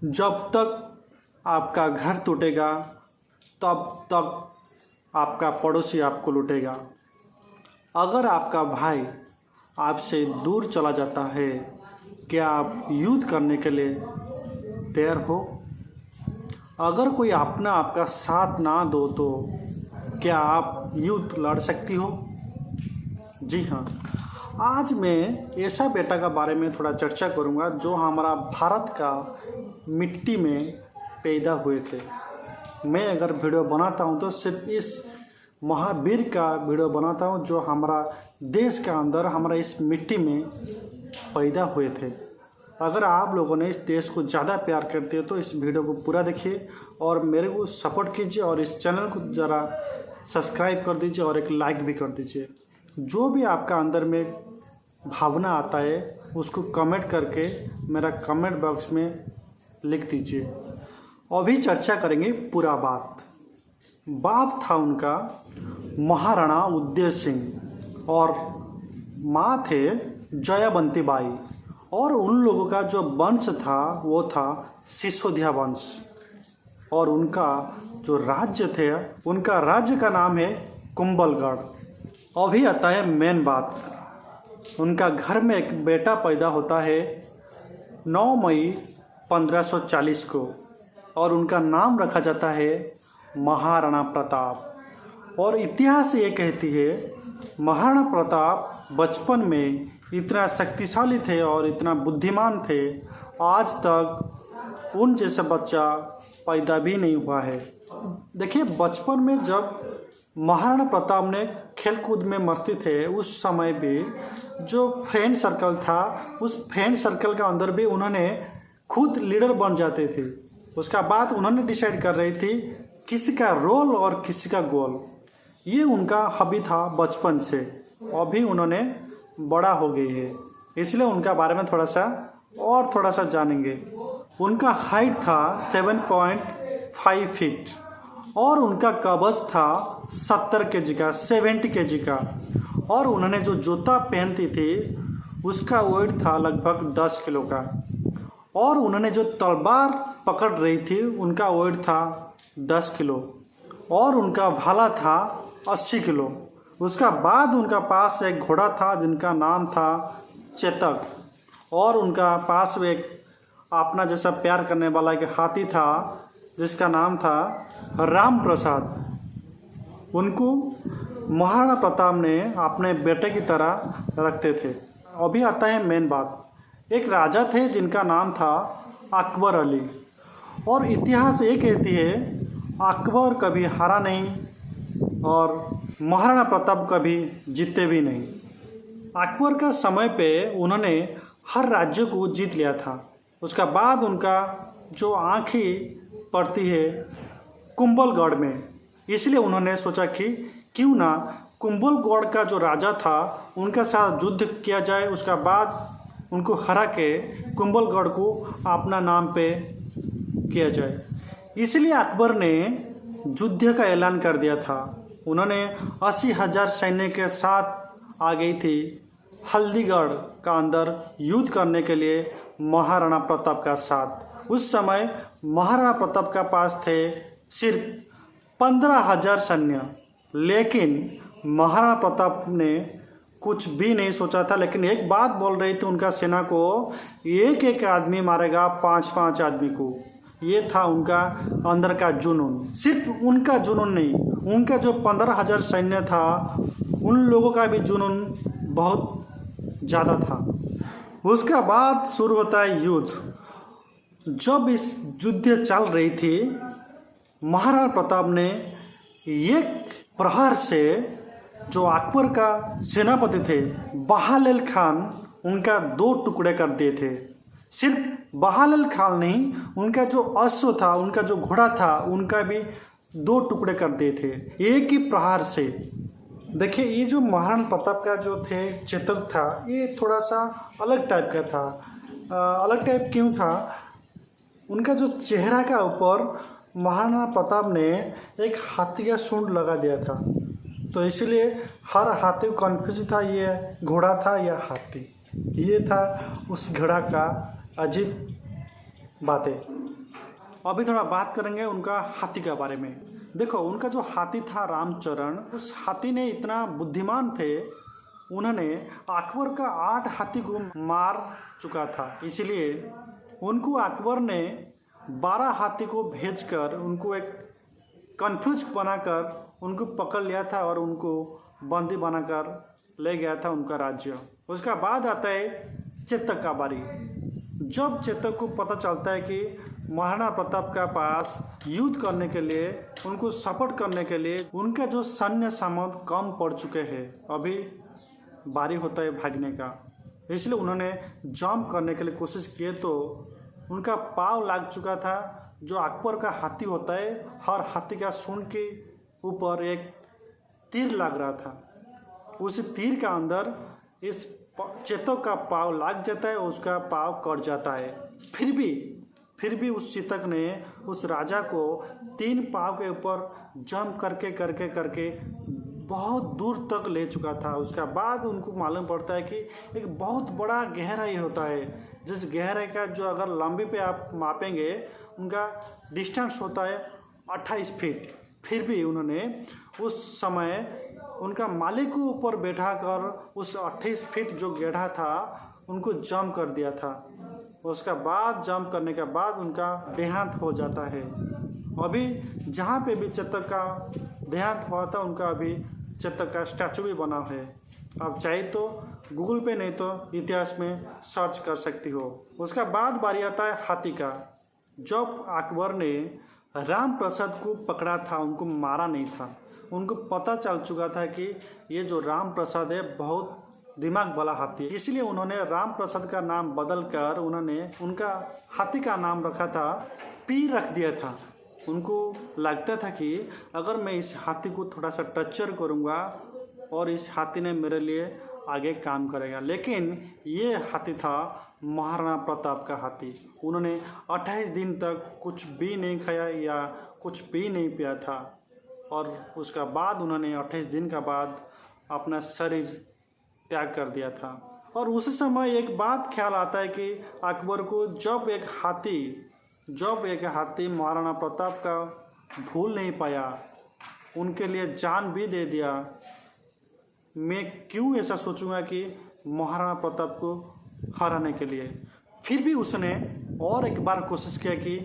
जब तक आपका घर टूटेगा तब तक आपका पड़ोसी आपको लूटेगा। अगर आपका भाई आपसे दूर चला जाता है, क्या आप युद्ध करने के लिए तैयार हो? अगर कोई अपना आपका साथ ना दो तो क्या आप युद्ध लड़ सकती हो? जी हाँ, आज मैं ऐसा बेटा का बारे में थोड़ा चर्चा करूँगा जो हमारा भारत का मिट्टी में पैदा हुए थे। मैं अगर वीडियो बनाता हूँ तो सिर्फ इस महावीर का वीडियो बनाता हूँ जो हमारा देश के अंदर हमारा इस मिट्टी में पैदा हुए थे। अगर आप लोगों ने इस देश को ज़्यादा प्यार करते हो तो इस वीडियो को पूरा देखिए और मेरे को सपोर्ट कीजिए और इस चैनल को ज़रा सब्सक्राइब कर दीजिए और एक लाइक भी कर दीजिए। जो भी आपका अंदर में भावना आता है उसको कमेंट करके मेरा कमेंट बॉक्स में लिख दीजिए। अभी चर्चा करेंगे पूरा बाप था उनका महाराणा उदय सिंह और माँ थे जयावंती बाई और उन लोगों का जो वंश था वो था सिसोदिया वंश और उनका जो राज्य थे उनका राज्य का नाम है कुंभलगढ़। अभी आता है मेन बात। उनका घर में एक बेटा पैदा होता है 9 मई 1540 को और उनका नाम रखा जाता है महाराणा प्रताप। और इतिहास ये कहती है महाराणा प्रताप बचपन में इतना शक्तिशाली थे और इतना बुद्धिमान थे, आज तक उन जैसा बच्चा पैदा भी नहीं हुआ है। देखिए, बचपन में जब महाराणा प्रताप ने खेल कूद में मस्ती थे उस समय भी जो फ्रेंड सर्कल था उस फ्रेंड सर्कल के अंदर भी उन्होंने खुद लीडर बन जाते थे। उसका बाद उन्होंने डिसाइड कर रही थी किसी का रोल और किसी का गोल। ये उनका हॉबी था बचपन से। अभी उन्होंने बड़ा हो गई है इसलिए उनका बारे में थोड़ा सा जानेंगे। उनका हाइट था 7.5 फीट और उनका कवच था 70 केजी का 70 केजी का और उन्होंने जो जूता पहनती थी उसका वेट था लगभग 10 किलो का और उन्होंने जो तलवार पकड़ रही थी उनका वेट था 10 किलो और उनका भाला था 80 किलो। उसका बाद उनका पास एक घोड़ा था जिनका नाम था चेतक और उनका पास एक अपना जैसा प्यार करने वाला एक हाथी था जिसका नाम था राम प्रसाद। उनको महाराणा प्रताप ने अपने बेटे की तरह रखते थे। अभी आता है मेन बात। एक राजा थे जिनका नाम था अकबर अली और इतिहास ये कहती है अकबर कभी हारा नहीं और महाराणा प्रताप कभी जीते भी नहीं। अकबर का समय पे उन्होंने हर राज्य को जीत लिया था। उसका बाद उनका जो आँखें पड़ती है कुंभलगढ़ में, इसलिए उन्होंने सोचा कि क्यों ना कुंभलगढ़ का जो राजा था उनके साथ युद्ध किया जाए। उसका बाद उनको हरा के कुंभलगढ़ को अपना नाम पे किया जाए। इसलिए अकबर ने युद्ध का ऐलान कर दिया था। उन्होंने 80,000 सैन्य के साथ आ गई थी हल्दीगढ़ का अंदर युद्ध करने के लिए महाराणा प्रताप का साथ। उस समय महाराणा प्रताप का पास थे सिर्फ 15,000 सैन्य, लेकिन महाराणा प्रताप ने कुछ भी नहीं सोचा था। लेकिन एक बात बोल रही थी उनका सेना को, एक एक आदमी मारेगा 5-5 आदमी को। ये था उनका अंदर का जुनून। सिर्फ उनका जुनून नहीं, उनका जो 15,000 सैन्य था उन लोगों का भी जुनून बहुत ज़्यादा था। उसका बाद शुरू होता है युद्ध। जब इस युद्ध चल रही थी महाराणा प्रताप ने एक प्रहार से जो अकबर का सेनापति थे बहादुर खान उनका 2 टुकड़े कर दिए थे। सिर्फ बहादुर खान नहीं, उनका जो अश्व था उनका जो घोड़ा था उनका भी 2 टुकड़े कर दिए थे एक ही प्रहार से। देखिए, ये जो महाराणा प्रताप का जो थे चेतक था ये थोड़ा सा अलग टाइप का था। अलग टाइप क्यों था? उनका जो चेहरा का ऊपर महाराणा प्रताप ने एक हाथी का सूंड लगा दिया था, तो इसलिए हर हाथी को कन्फ्यूज था ये घोड़ा था या हाथी। ये था उस घोड़ा का अजीब बातें। अभी थोड़ा बात करेंगे उनका हाथी के बारे में। देखो, उनका जो हाथी था रामचरण, उस हाथी ने इतना बुद्धिमान थे, उन्होंने अकबर का 8 हाथी को मार चुका था। इसलिए उनको अकबर ने 12 हाथी को भेजकर उनको एक कन्फ्यूज बनाकर उनको पकड़ लिया था और उनको बंदी बनाकर ले गया था उनका राज्य। उसका बाद आता है चेतक का बारी। जब चेतक को पता चलता है कि महाराणा प्रताप के पास युद्ध करने के लिए, उनको सपोर्ट करने के लिए उनका जो सैन्य सामंत कम पड़ चुके हैं, अभी बारी होता है भागने का, इसलिए उन्होंने जंप करने के लिए कोशिश किए तो उनका पाँव लग चुका था। जो अकबर का हाथी होता है, हर हाथी का सूंड के ऊपर एक तीर लग रहा था। उस तीर का अंदर इस चेतक का पाँव लग जाता है, उसका पाँव कट जाता है। फिर भी उस चेतक ने उस राजा को 3 पाँव के ऊपर जंप करके बहुत दूर तक ले चुका था। उसका बाद उनको मालूम पड़ता है कि एक बहुत बड़ा गहराई होता है, जिस गहराई का जो अगर लंबी पे आप मापेंगे उनका डिस्टेंस होता है 28 फीट। फिर भी उन्होंने उस समय उनका मालिक को ऊपर बैठा कर उस 28 फीट जो गड्ढा था उनको जंप कर दिया था। उसका बाद जंप करने के बाद उनका देहांत हो जाता है। अभी जहाँ पे भी चेतक का देहांत हुआ था, उनका अभी चेतक का स्टैचू भी बना है। आप चाहे तो गूगल पे, नहीं तो इतिहास में सर्च कर सकती हो। उसका बाद बारी आता है हाथी का। जब अकबर ने राम प्रसाद को पकड़ा था, उनको मारा नहीं था, उनको पता चल चुका था कि ये जो राम प्रसाद है बहुत दिमाग वाला हाथी है। इसलिए उन्होंने राम प्रसाद का नाम बदल कर उन्होंने उनका हाथी का नाम रखा था पी रख दिया था। उनको लगता था कि अगर मैं इस हाथी को थोड़ा सा टर्चर करूँगा और इस हाथी ने मेरे लिए आगे काम करेगा। लेकिन ये हाथी था महाराणा प्रताप का हाथी। उन्होंने 28 दिन तक कुछ भी नहीं खाया या कुछ भी नहीं पिया था और उसका बाद उन्होंने 28 दिन का बाद अपना शरीर त्याग कर दिया था। और उसी समय एक बात ख्याल आता है कि अकबर को जब एक हाथी महाराणा प्रताप का भूल नहीं पाया, उनके लिए जान भी दे दिया, मैं क्यों ऐसा सोचूंगा कि महाराणा प्रताप को हराने के लिए। फिर भी उसने और एक बार कोशिश किया कि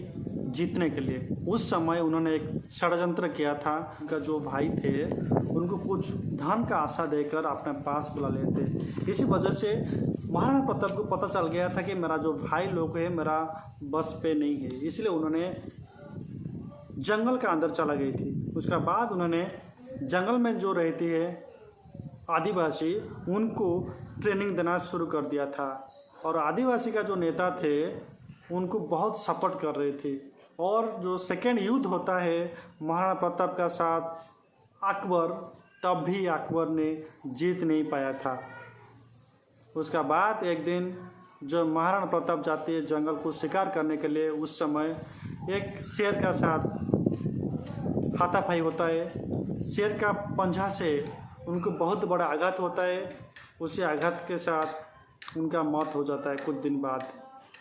जीतने के लिए। उस समय उन्होंने एक षड्यंत्र किया था। उनका जो भाई थे उनको कुछ धन का आशा देकर अपने पास बुला लेते। इसी वजह से महाराणा प्रताप को पता चल गया था कि मेरा जो भाई लोग है मेरा बस पे नहीं है, इसलिए उन्होंने जंगल के अंदर चला गई थी। उसका बाद उन्होंने जंगल में जो रहती है आदिवासी, उनको ट्रेनिंग देना शुरू कर दिया था और आदिवासी का जो नेता थे उनको बहुत सपोर्ट कर रहे थे। और जो सेकेंड युद्ध होता है महाराणा प्रताप का साथ अकबर, तब भी अकबर ने जीत नहीं पाया था। उसका बाद एक दिन जब महाराणा प्रताप जाते हैं जंगल को शिकार करने के लिए, उस समय एक शेर का साथ हाथापाई होता है। शेर का पंजा से उनको बहुत बड़ा आघात होता है। उसी आघात के साथ उनका मौत हो जाता है कुछ दिन बाद।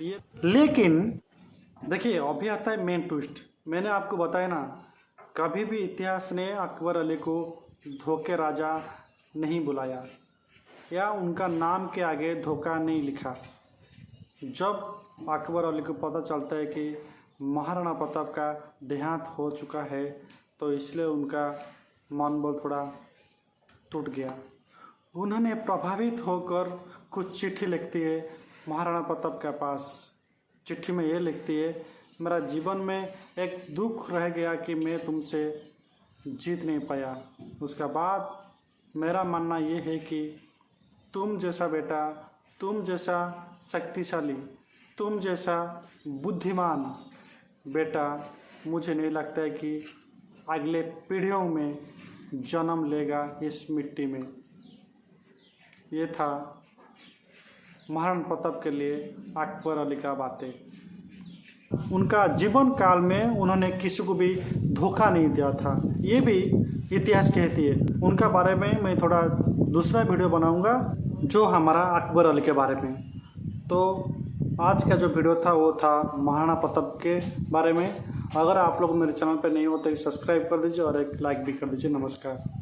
ये लेकिन देखिए, अभी आता है मेन ट्विस्ट। मैंने आपको बताया ना, कभी भी इतिहास ने अकबर अली को धोखे राजा नहीं बुलाया या उनका नाम के आगे धोखा नहीं लिखा। जब अकबर अली को पता चलता है कि महाराणा प्रताप का देहांत हो चुका है, तो इसलिए उनका मनोबल थोड़ा टूट गया। उन्होंने प्रभावित होकर कुछ चिट्ठी लिखती है महाराणा प्रताप के पास। चिट्ठी में ये लिखती है, मेरा जीवन में एक दुख रह गया कि मैं तुमसे जीत नहीं पाया। उसका बाद मेरा मानना ये है कि तुम जैसा बेटा, तुम जैसा शक्तिशाली, तुम जैसा बुद्धिमान बेटा मुझे नहीं लगता है कि अगले पीढ़ियों में जन्म लेगा इस मिट्टी में। ये था महाराणा प्रताप के लिए अकबर अली का बातें। उनका जीवन काल में उन्होंने किसी को भी धोखा नहीं दिया था, ये भी इतिहास कहती है। उनका बारे में मैं थोड़ा दूसरा वीडियो बनाऊंगा जो हमारा अकबर अली के बारे में। तो आज का जो वीडियो था वो था महाराणा प्रताप के बारे में। अगर आप लोग मेरे चैनल पर नहीं हो तो सब्सक्राइब कर दीजिए और एक लाइक भी कर दीजिए। नमस्कार।